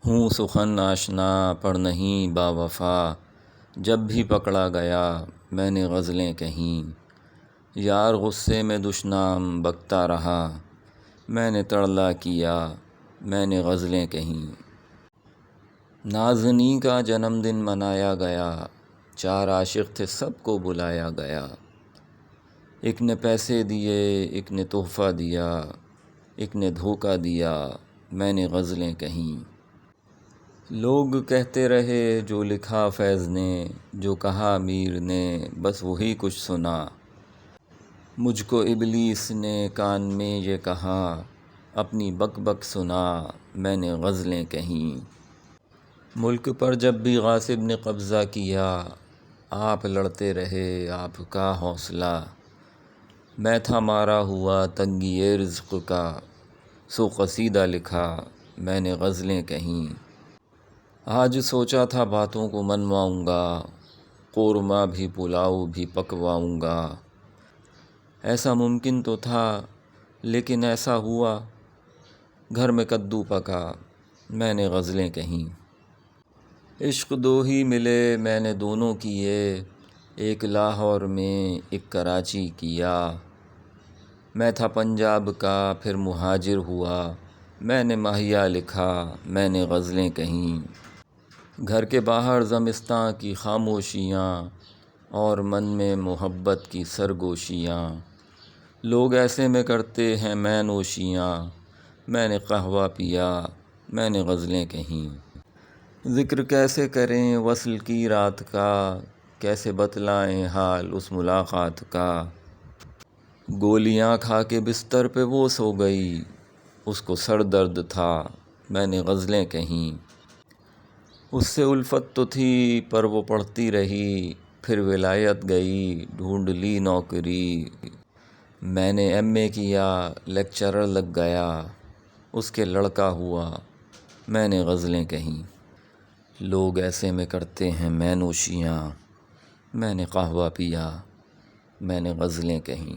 ہوں سخن آشنا پر نہیں با وفا، جب بھی پکڑا گیا میں نے غزلیں کہیں۔ یار غصے میں دشنام بکتا رہا، میں نے تڑلا کیا میں نے غزلیں کہیں۔ نازنیں کا جنم دن منایا گیا، 4 عاشق تھے سب کو بلایا گیا۔ ایک نے پیسے دیے، ایک نے تحفہ دیا، ایک نے دھوکہ دیا میں نے غزلیں کہیں۔ لوگ کہتے رہے جو لکھا فیض نے، جو کہا میر نے بس وہی کچھ سنا۔ مجھ کو ابلیس نے کان میں یہ کہا، اپنی بک بک سنا میں نے غزلیں کہیں۔ ملک پر جب بھی غاصب نے قبضہ کیا، آپ لڑتے رہے آپ کا حوصلہ۔ میں تھا مارا ہوا تنگی رزق کا، سو قصیدہ لکھا میں نے غزلیں کہیں۔ آج سوچا تھا باتوں کو منواؤں گا، قورمہ بھی پلاؤ بھی پکواؤں گا۔ ایسا ممکن تو تھا لیکن ایسا ہوا، گھر میں کدو پکا میں نے غزلیں کہیں۔ عشق 2 ہی ملے میں نے دونوں کیے، ایک لاہور میں ایک کراچی کیا۔ میں تھا پنجاب کا پھر مہاجر ہوا، میں نے ماہیہ لکھا میں نے غزلیں کہیں۔ گھر کے باہر زمستاں کی خاموشیاں، اور من میں محبت کی سرگوشیاں۔ لوگ ایسے میں کرتے ہیں مے نوشیاں، میں نے قہوہ پیا میں نے غزلیں کہیں۔ ذکر کیسے کریں وصل کی رات کا، کیسے بتلائیں حال اس ملاقات کا۔ گولیاں کھا کے بستر پہ وہ سو گئی، اس کو سر درد تھا میں نے غزلیں کہیں۔ اس سے الفت تو تھی پر وہ پڑھتی رہی، پھر ولایت گئی ڈھونڈ لی نوکری۔ میں نے ایم اے کیا لیکچرر لگ گیا، اس کے لڑکا ہوا میں نے غزلیں کہیں۔ لوگ ایسے میں کرتے ہیں مے نوشیاں، میں نے قہوہ پیا میں نے غزلیں کہیں۔